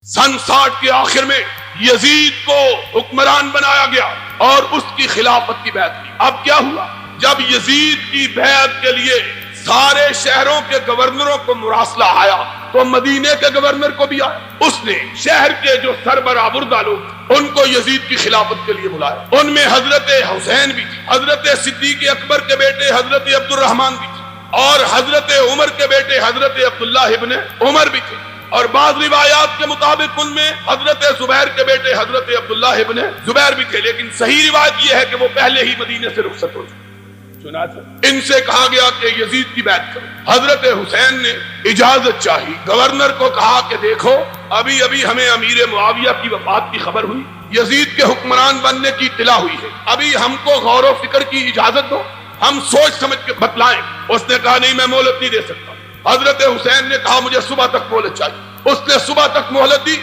سن 60 کے آخر میں یزید کو حکمران بنایا گیا اور اس کی خلافت کی بیعت کی۔ اب کیا ہوا؟ جب یزید کی بیعت کے لیے سارے شہروں کے گورنروں کو مراسلہ آیا تو مدینے کے گورنر کو بھی آیا۔ اس نے شہر کے جو سربراہ بردہ لوگ ان کو یزید کی خلافت کے لیے بلایا۔ ان میں حضرت حسین بھی تھی، حضرت صدیق اکبر کے بیٹے حضرت عبد الرحمن بھی تھے، اور حضرت عمر کے بیٹے حضرت عبداللہ ابن عمر بھی تھے، اور بعض روایات کے مطابق ان میں حضرت زبیر کے بیٹے حضرت عبداللہ ابن زبیر بھی تھے، لیکن صحیح روایت یہ ہے کہ وہ پہلے ہی مدینے سے رخصت ہو چکے۔ ان سے کہا گیا کہ یزید کی بیعت کرو۔ حضرت حسین نے اجازت چاہی، گورنر کو کہا کہ دیکھو ابھی ابھی ہمیں امیر معاویہ کی وفات کی خبر ہوئی، یزید کے حکمران بننے کی اطلاع ہوئی ہے، ابھی ہم کو غور و فکر کی اجازت دو، ہم سوچ سمجھ کے بتلائیں۔ اس نے کہا نہیں، میں مہلت نہیں دے سکتا۔ حضرت حسین نے کہا مجھے صبح تک مہلت چاہیے۔ اس نے صبح تک مہلت دی۔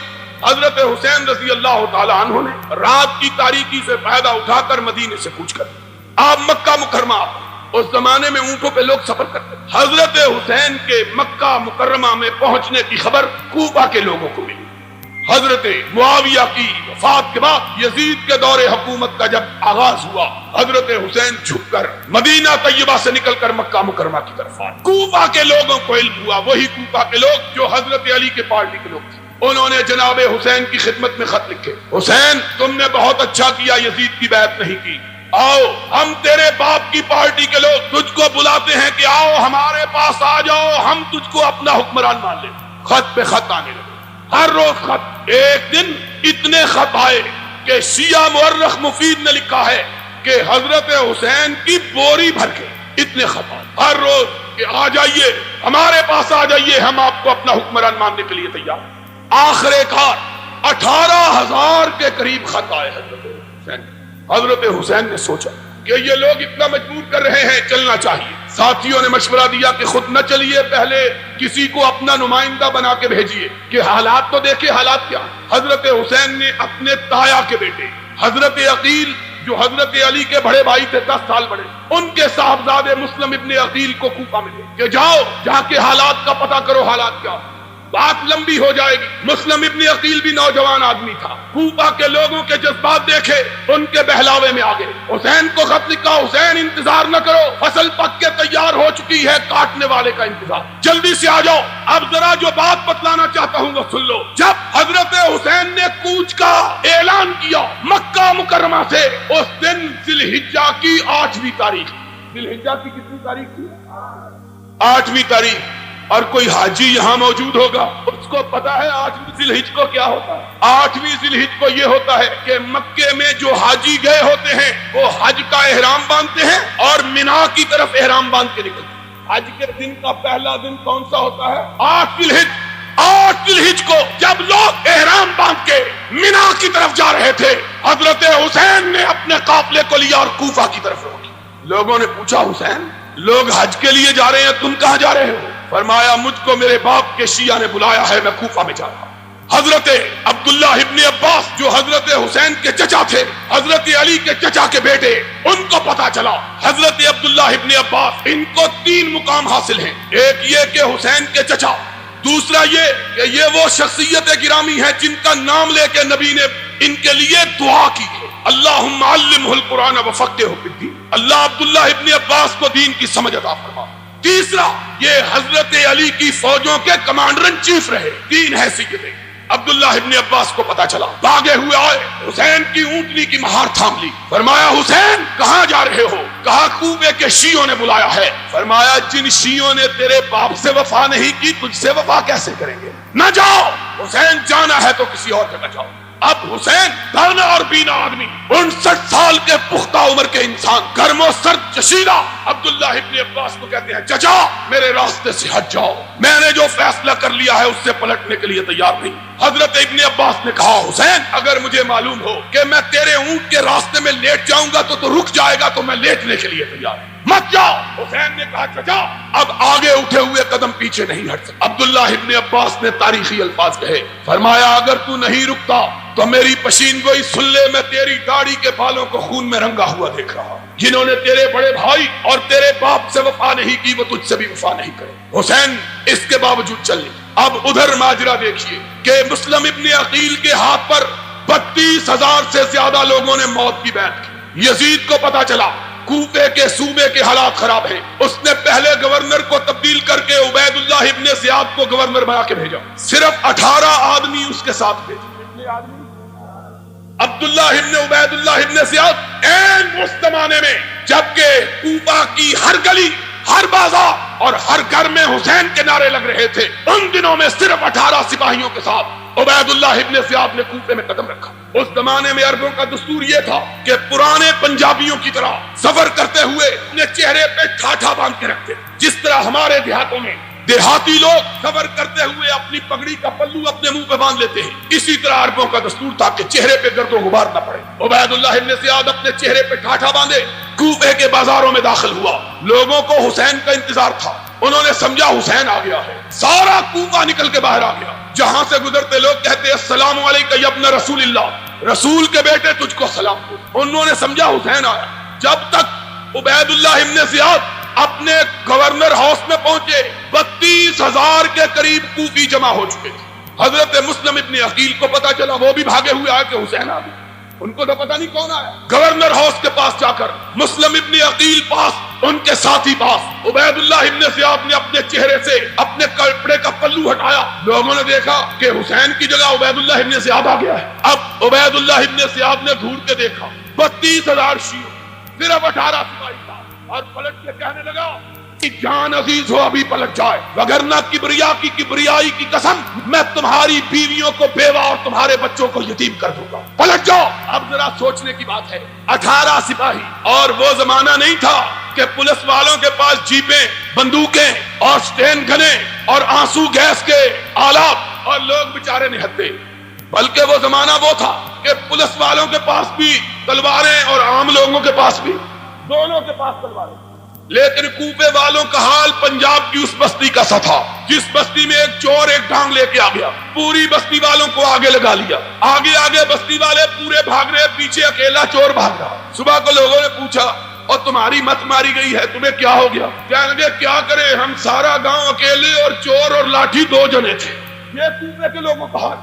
حضرت حسین رضی اللہ تعالی عنہ نے رات کی تاریکی سے فائدہ اٹھا کر مدینے سے کوچ کر آپ مکہ مکرمہ آ گئے۔ اس زمانے میں اونٹوں پہ لوگ سفر کرتے تھے۔ حضرت حسین کے مکہ مکرمہ میں پہنچنے کی خبر کوفہ کے لوگوں کو ملی۔ حضرت معاویہ کی وفات کے بعد یزید کے دور حکومت کا جب آغاز ہوا، حضرت حسین جھک کر مدینہ طیبہ سے نکل کر مکہ مکرمہ کی طرف آئے۔ کوفہ کے لوگوں کو علم ہوا، وہی کوفہ کے لوگ جو حضرت علی کے پارٹی کے لوگ تھے، انہوں نے جناب حسین کی خدمت میں خط لکھے، حسین تم نے بہت اچھا کیا، یزید کی بیعت نہیں کی، آؤ ہم تیرے باپ کی پارٹی کے لوگ تجھ کو بلاتے ہیں کہ آؤ ہمارے پاس آ جاؤ، ہم تجھ کو اپنا حکمران مان لیں۔ خط پہ خط آنے لگے، ہر روز خط۔ ایک دن اتنے خط آئے کہ شیعہ مورخ مفید نے لکھا ہے کہ حضرت حسین کی بوری بھر کے اتنے خط آئے ہر روز کہ آ جائیے ہمارے پاس، آ جائیے ہم آپ کو اپنا حکمران ماننے کے لیے تیار۔ آخر کار 18,000 کے قریب خط آئے حضرت حسین۔ حضرت حسین نے سوچا کہ یہ لوگ اتنا مجبور کر رہے ہیں، چلنا چاہیے۔ ساتھیوں نے مشورہ دیا کہ خود نہ چلیے، پہلے کسی کو اپنا نمائندہ بنا کے بھیجیے کہ حالات تو دیکھیں، حالات کیا۔ حضرت حسین نے اپنے تایا کے بیٹے حضرت عقیل جو حضرت علی کے بڑے بھائی تھے 10 سال بڑے، ان کے صاحبزادے مسلم ابن عقیل کو کوفہ میں کہ جاؤ جا کے حالات کا پتہ کرو، حالات کیا۔ بات لمبی ہو جائے گی۔ مسلم ابن عقیل بھی نوجوان آدمی تھا، کوفہ کے لوگوں کے جذبات دیکھے، ان کے بہلاوے میں آگے حسین کو خط لکھا، حسین انتظار نہ کرو، فصل پک کے تیار ہو چکی ہے، کاٹنے والے کا انتظار، جلدی سے آ جاؤ۔ اب ذرا جو بات بتلانا چاہتا ہوں وہ سن لو۔ جب حضرت حسین نے کوچ کا اعلان کیا مکہ مکرمہ سے، اس دن ذی الحجہ کی 8ویں تاریخ، ذی الحجہ کی کتنی تاریخ تھی؟ 8ویں تاریخ۔ اور کوئی حاجی یہاں موجود ہوگا، اس کو پتا ہے 8ویں ذی الحجہ کو کیا ہوتا ہے؟ 8ویں ذی الحجہ کو یہ ہوتا ہے کہ مکے میں جو حاجی گئے ہوتے ہیں وہ حج کا احرام باندھتے ہیں اور مینا کی طرف احرام باندھ کے نکلتے ہیں۔ حج کے دن کا پہلا دن کون سا ہوتا ہے؟ 8 ذی الحجہ۔ 8 ذی الحجہ کو جب لوگ احرام باندھ کے مینا کی طرف جا رہے تھے، حضرت حسین نے اپنے قافلے کو لیا اور کوفہ کی طرف روکی۔ لوگوں نے پوچھا حسین لوگ حج کے لیے جا رہے ہیں، تم کہاں جا رہے ہو؟ فرمایا مجھ کو میرے باپ کے شیعہ نے بلایا ہے، میں کوفہ میں جا رہا ہوں۔ حضرت عبداللہ ابن عباس جو حضرت حسین کے چچا تھے، حضرت علی کے چچا کے بیٹے، ان کو پتا چلا حضرت عبداللہ ابن عباس ان کو 3 مقام حاصل ہیں۔ ایک یہ کہ حسین کے چچا، دوسرا یہ کہ یہ وہ شخصیت گرامی ہے جن کا نام لے کے نبی نے ان کے لیے دعا کی ہے، اللہم علمہ القرآن وفقہہ فی الدین، اللہ عبداللہ ابن عباس کو دین کی سمجھ عطا فرما۔ تیسرا یہ حضرت علی کی فوجوں کے کمانڈر ان چیف رہے، 3 حیثیتیں۔ عبداللہ ابن عباس کو پتا چلا، بھاگے ہوئے آئے، حسین کی اونٹنی کی مہار تھام لی۔ فرمایا حسین کہاں جا رہے ہو؟ کہا کوفے کے شیعوں نے بلایا ہے۔ فرمایا جن شیعوں نے تیرے باپ سے وفا نہیں کی، تجھ سے وفا کیسے کریں گے؟ نہ جاؤ حسین، جانا ہے تو کسی اور جگہ جاؤ۔ اب حسین دانا اور بینا آدمی، 59 سال کے پختہ عمر کے انسان، گرم و سرد جشیدہ، عبداللہ ابن عباس کو کہتے ہیں چچا میرے راستے سے ہٹ جاؤ، میں نے جو فیصلہ کر لیا ہے اس سے پلٹنے کے لیے تیار نہیں۔ حضرت ابن عباس نے کہا حسین اگر مجھے معلوم ہو کہ میں تیرے اونٹ کے راستے میں لیٹ جاؤں گا تو رک جائے گا، تو میں لیٹنے کے لیے تیار ہوں۔ مت جاؤ. حسین نے کہا چچا اب آگے اٹھے ہوئے قدم پیچھے نہیں ہٹ سکتے. عبداللہ ابن عباس نے تاریخی الفاظ کہے, فرمایا اگر تو نہیں رکتا تو میری پشین گوئی سلے میں تیری داڑھی کے بالوں کو خون میں رنگا ہوا دیکھ رہا. جنہوں نے تیرے بڑے بھائی اور تیرے باپ سے وفا نہیں کی وہ تجھ سے بھی وفا نہیں کرے. حسین اس کے باوجود چل لی. اب ادھر ماجرا دیکھیے کہ مسلم ابن عقیل کے ہاتھ پر 32,000 سے زیادہ لوگوں نے موت کی بیعت کی. یزید کو پتا چلا کوفے کے صوبے کے حالات خراب ہیں. اس نے پہلے گورنر کو تبدیل کر کے عبید اللہ ابن زیاد کو گورنر بنا کے بھیجا. صرف 18 آدمی اس کے ساتھ بھیجے. عبداللہ ابن عبید اللہ ابن زیاد این اس زمانے میں جبکہ کوفہ کی ہر گلی, ہر بازار اور ہر گھر میں حسین کے نعرے لگ رہے تھے, ان دنوں میں صرف 18 سپاہیوں کے ساتھ عبید اللہ ابن زیاد نے کوفے میں قدم رکھا. اس زمانے میں عربوں کا دستور یہ تھا کہ پرانے پنجابیوں کی طرح سفر کرتے ہوئے اپنے چہرے پہ ٹھاٹھا باندھ کے رکھتے, جس طرح ہمارے دیہاتوں میں دیہاتی لوگ سفر کرتے ہوئے اپنی پگڑی کا پلو اپنے منہ پہ باندھ لیتے ہیں. اسی طرح عربوں کا دستور تھا کہ چہرے پہ گرد و غبار نہ پڑے. عبید اللہ ابن زیاد اپنے چہرے پہ ٹھاٹھا باندھے کوفے کے بازاروں میں داخل ہوا. لوگوں کو حسین کا انتظار تھا. انہوں نے سمجھا حسین آ گیا ہے. سارا کوفہ نکل کے باہر آ گیا. جہاں سے گزرتے لوگ کہتے السلام علیکم یا ابن رسول اللہ, رسول کے بیٹے تجھ کو سلام ہو. انہوں نے سمجھا حسین آیا. جب تک عبید اللہ ابن زیاد اپنے گورنر ہاؤس میں پہنچے 32,000 کے قریب کوفی جمع ہو چکے تھے. حضرت مسلم ابن عقیل کو پتا چلا, وہ بھی بھاگے ہوئے آئے کہ حسین آ گیا. ان کو تو پتا نہیں کون آیا. گورنر ہاؤس کے پاس جا کر مسلم ابن عقیل پاس, ان کے ساتھی پاس, عبید اللہ ابن زیاد نے اپنے چہرے سے اپنے کپڑے کا پلو ہٹایا. لوگوں نے دیکھا کہ حسین کی جگہ عبید اللہ ابن زیاد آ گیا ہے. اب عبید اللہ ابن زیاد نے گھور کے دیکھا 32,000 شیعہ, صرف 18 سپاہی تھا, اور پلٹ کے کہنے لگا کہ جان عزیز ہو ابھی پلٹ جائے, وگرنہ کبریائی کی قسم میں تمہاری بیویوں کو بیوہ اور تمہارے بچوں کو یتیم کر دوں گا. پلٹ جاؤ. اب ذرا سوچنے کی بات ہے, 18 سپاہی, اور وہ زمانہ نہیں تھا کہ پولیس والوں کے پاس جیپیں, بندوقیں اور سٹین گنیں اور آنسو گیس کے آلات اور لوگ بیچارے نہتے, بلکہ وہ زمانہ وہ تھا کہ پولیس والوں کے پاس بھی تلواریں اور عام لوگوں کے پاس بھی, دونوں کے پاس تلواریں. لیکن کوفے والوں کا حال پنجاب کی اس بستی کا سا تھا جس بستی میں ایک چور ایک ڈانگ لے کے آ گیا, پوری بستی والوں کو آگے لگا لیا. آگے آگے بستی والے پورے بھاگ رہے, پیچھے اکیلا چور بھاگ رہا. صبح کو لوگوں نے پوچھا اور تمہاری مت ماری گئی ہے, تمہیں کیا ہو گیا؟ کہنے لگے کیا کرے, ہم سارا گاؤں اکیلے اور چور اور لاٹھی 2 جنے تھے. یہ کوفے کے لوگوں کا حال.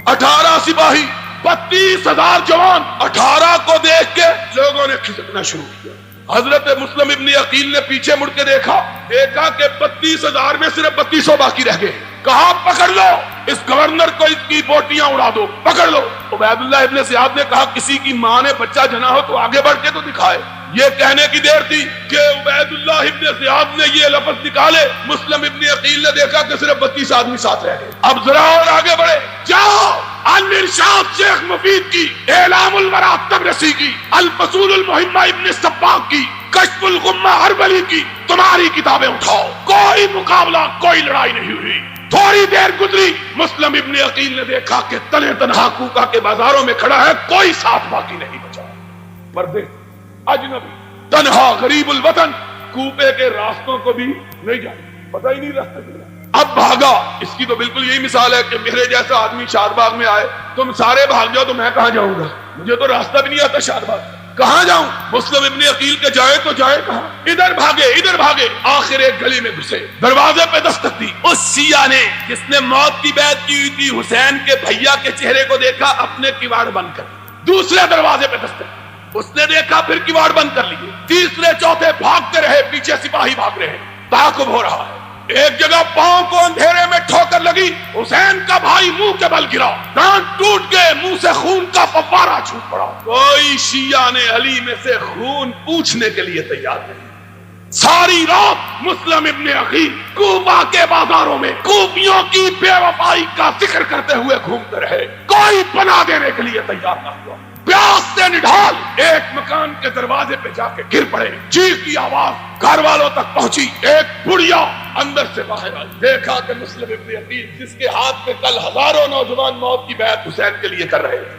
18 سپاہی, 32,000 جوان, 18 کو دیکھ کے لوگوں نے کھسکنا شروع کیا. حضرت مسلم ابن عقیل نے پیچھے مڑ کے دیکھا کہ 32,000 میں صرف 3200 باقی رہ گئے. کہا پکڑ لو اس گورنر کو, اس کی بوٹیاں اڑا دو, پکڑ لو. عبید اللہ ابن زیاد نے کہا کسی کی ماں نے بچہ جنا ہو تو آگے بڑھ کے تو دکھائے. یہ کہنے کی دیر تھی کہ عبید اللہ ابن زیاد نے یہ لفظ نکالے. مسلم ابن عقیل نے دیکھا کہ صرف 32 آدمی ساتھ رہ گئے. اب ذرا اور آگے بڑھے. جاؤ الارشاد شیخ مفید کی, اعلام الورا تبرسی کی, الفصول المہمہ ابن سباق کی, کشف الغمہ اربلی کی, تمہاری کتابیں اٹھاؤ. کوئی مقابلہ, کوئی لڑائی نہیں ہوئی. تھوڑی دیر گزری, مسلم ابن عقیل نے دیکھا کہ تنے تنہا کوفہ کے بازاروں میں کھڑا ہے, کوئی ساتھ باقی نہیں بچا. پردے, اجنبی, تنہا, غریب الوطن, کوفے کے راستوں کو بھی نہیں جانا, پتہ ہی نہیں راستے کیا. اب بھاگا. اس کی تو بالکل یہی مثال ہے کہ میرے جیسا آدمی شاد باغ میں آئے, تم سارے بھاگ جاؤ تو میں کہاں جاؤں گا, مجھے تو راستہ بھی نہیں آتا شاد باغ, کہاں جاؤں؟ مسلم ابن عقیل کے جائے تو جائے کہاں. ادھر بھاگے ادھر بھاگے, آخر ایک گلی میں گھسے. دروازے پہ دستک دی. اس شیعہ نے جس نے موت کی بیعت کی ہوئی تھی, حسین کے بھیا کے چہرے کو دیکھا, اپنے کواڑ بند کر. دوسرے دروازے پہ دستک, اس نے دیکھا, پھر کواڑ بند کر لیے. تیسرے چوتھے بھاگتے رہے, پیچھے سپاہی بھاگ رہے ہیں. تعاقب ہو رہا ہے. ایک جگہ پاؤں کو اندھیرے میں ٹھوکر لگی, حسین کا بھائی منہ کے بل گرا, دانت ٹوٹ گئے, منہ سے خون کا فوارہ چھوٹ پڑا. کوئی شیعہ نے علی میں سے خون پوچھنے کے لیے تیار نہیں. ساری رات مسلم ابن عقیل کوفہ کے بازاروں میں کوفیوں کی بے وفائی کا ذکر کرتے ہوئے گھومتے رہے. کوئی پناہ دینے کے لیے تیار نہ ہوا. پیاس سے نڈھال ایک مکان کے دروازے پہ جا کے گر پڑے. چیخ کی آواز گھر والوں تک پہنچی. ایک بڑھیا اندر سے باہر آئی. دیکھا کہ مسلم ابن عقیل جس کے ہاتھ میں کل ہزاروں نوجوان موت کی بیعت حسین کے لیے کر رہے تھے,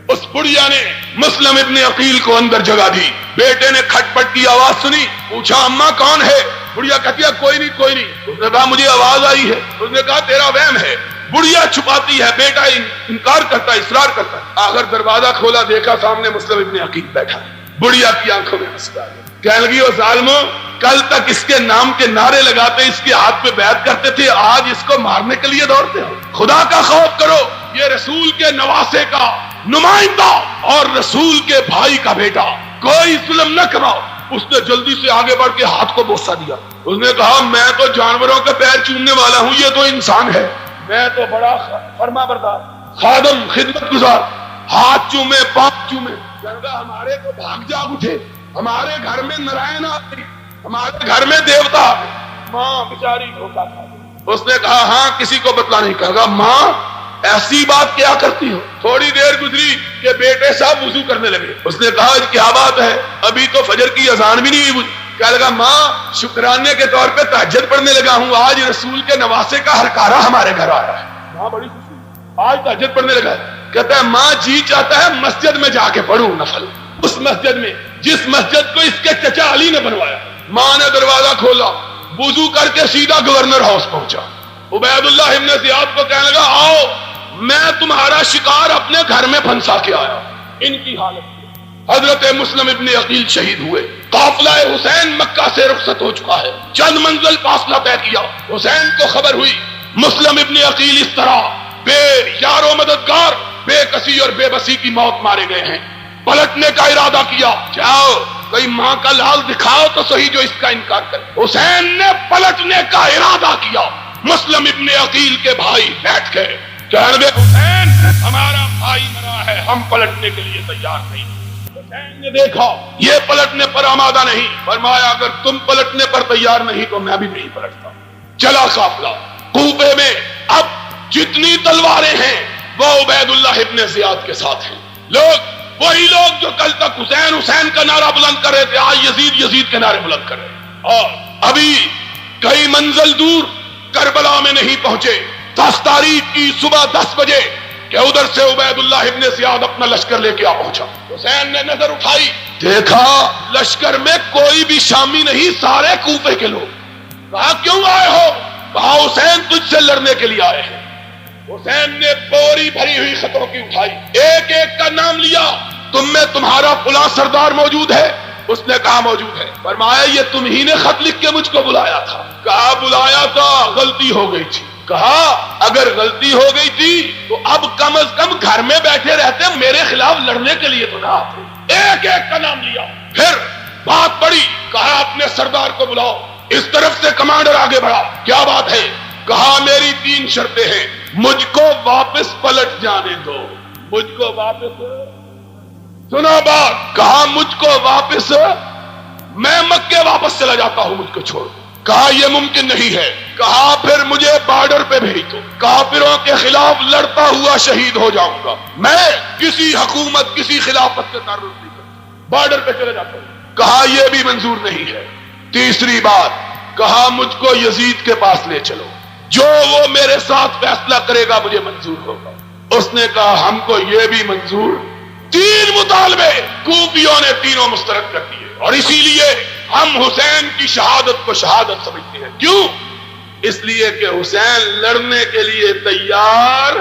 اس بڑھیا نے مسلم ابن عقیل کو اندر جگہ دی. بیٹے نے کھٹپٹ کی آواز سنی، پوچھا اماں کون ہے؟ بڑھیا کہتی ہے کوئی نہیں کوئی نہیں۔ اس نے کہا مجھے آواز آئی ہے۔ اس نے کہا تیرا وہم ہے۔ بڑھیا چھپاتی ہے، بیٹا انکار کرتا ہے، اصرار کرتا ہے۔ آخر دروازہ کھولا، دیکھا سامنے مسلم ابن عقیل بیٹھا ہے۔ بڑھیا کی آنکھوں میں آنسو آ گئے، کہنے لگی او ظالمو، کل تک اس کے نام کے نعرے لگاتے، اس کے ہاتھ پہ بیعت کرتے تھے، آج اس کو مارنے کے لیے دوڑتے ہو؟ خدا کا خوف کرو، یہ رسول کے نواسے کا نمائندہ اور رسول کے بھائی کا بیٹا، کوئی ظلم نہ کرو۔ اس نے جلدی سے آگے بڑھ کے ہاتھ کو بوسہ دیا۔ اس نے کہا میں تو جانوروں کے پیر چومنے والا ہوں، یہ تو انسان ہے، میں تو بڑا فرما بردار خادم خدمت گزار، ہاتھ چومے پاؤں چومے۔ ہمارے کو بھاگ جاگ اٹھے، ہمارے گھر میں نارائن آ گئی، ہمارے گھر میں دیوتا آ گئے۔ ماں بیچاری دھوکا کھا گئی۔ اس نے کہا ہاں کسی کو بتلا نہیں۔ کہا ماں ایسی بات کیا کرتی ہو؟ تھوڑی دیر گزری کہ بیٹے صاحب وضو کرنے لگے۔ اس نے کہا کیا بات ہے؟ ابھی تو فجر کی اذان بھی نہیں ہوئی۔ کہنے لگا ماں شکرانے کے طور پہ تہجد پڑھنے لگا ہوں، آج رسول کے نواسے کا ہرکارہ ہمارے گھر آیا ہے۔ ماں بڑی خوشی، آج تہجد پڑھنے لگا ہے۔ کہتا ہے ماں جی چاہتا ہے مسجد میں جا کے پڑھوں نفل، اس مسجد میں جس مسجد کو اس کے چچا علی نے بنوایا۔ ماں نے دروازہ کھولا، وضو کر کے سیدھا گورنر ہاؤس پہنچا۔ عبید اللہ ابن زیاد کو کہنے لگا آؤ میں تمہارا شکار اپنے گھر میں پھنسا کے آیا۔ ان کی حالت حضرت مسلم ابن عقیل شہید ہوئے۔ قافلہ حسین مکہ سے رخصت ہو چکا ہے، چند منزل فاصلہ طے کیا۔ حسین کو خبر ہوئی مسلم ابن عقیل اس طرح بے یار و مددگار، بے کسی اور بے بسی کی موت مارے گئے ہیں۔ پلٹنے کا ارادہ کیا، جاؤ کوئی ماں کا لال دکھاؤ تو صحیح جو اس کا انکار کرے۔ حسین نے پلٹنے کا ارادہ کیا، مسلم ابن عقیل کے بھائی بیٹھ گئے، کہنے لگے حسین ہمارا بھائی مرا ہے، ہم پلٹنے کے لیے تیار نہیں۔ حسین نے دیکھا یہ پلٹنے پر آمادہ نہیں، فرمایا اگر تم پلٹنے پر تیار نہیں تو میں بھی نہیں پلٹتا۔ چلا قافلہ کوفے میں، اب جتنی تلواریں ہیں وہ عبید اللہ ابن زیاد کے ساتھ ہیں۔ لوگ وہی لوگ جو کل تک حسین حسین کا نعرہ بلند کر رہے تھے، آج یزید یزید کے نعرے بلند کر رہے ہیں۔ اور ابھی کئی منزل دور کربلا میں نہیں پہنچے، 10 تاریخ کی صبح 10 بجے کہ ادھر سے عبید اللہ ابن زیاد اپنا لشکر لے کے آ پہنچا۔ حسین نے نظر اٹھائی، دیکھا لشکر میں کوئی بھی شامی نہیں، سارے کوفے کے لوگ۔ کہا کیوں آئے ہو؟ کہا حسین تجھ سے لڑنے کے لیے آئے ہیں۔ حسین نے بوری بھری ہوئی خطوں کی اٹھائی، ایک ایک کا نام لیا، تم میں تمہارا فلاں سردار موجود ہے؟ اس نے کہا موجود ہے۔ فرمایا یہ تم ہی نے خط لکھ کے مجھ کو بلایا تھا؟ کہا بلایا تھا، غلطی ہو گئی تھی۔ کہا اگر غلطی ہو گئی تھی تو اب کم از کم گھر میں بیٹھے رہتے، میرے خلاف لڑنے کے لیے تو نہ آتے۔ ایک ایک کا نام لیا، پھر بات بڑی، کہا اپنے سردار کو بلاؤ۔ اس طرف سے کمانڈر آگے بڑھا، کیا بات ہے؟ کہا میری 3 شرطیں ہیں، مجھ کو واپس پلٹ جانے دو، مجھ کو واپس، سنا بات، کہا مجھ کو واپس، میں مکے واپس چلا جاتا ہوں مجھ کو چھوڑ۔ کہا یہ ممکن نہیں ہے۔ کہا پھر مجھے بارڈر پہ بھیج دو، کافروں کے خلاف لڑتا ہوا شہید ہو جاؤں گا، میں کسی حکومت کسی خلافت کے تعلق نہیں کرتا، بارڈر پہ چلے جاتا ہوں۔ کہا یہ بھی منظور نہیں ہے۔ تیسری بات، کہا مجھ کو یزید کے پاس لے چلو، جو وہ میرے ساتھ فیصلہ کرے گا مجھے منظور ہوگا۔ اس نے کہا ہم کو یہ بھی منظور۔ 3 مطالبے کوفیوں نے تینوں مسترد کر دیے، اور اسی لیے ہم حسین کی شہادت کو شہادت سمجھتے ہیں۔ کیوں؟ اس لیے کہ حسین لڑنے کے لیے تیار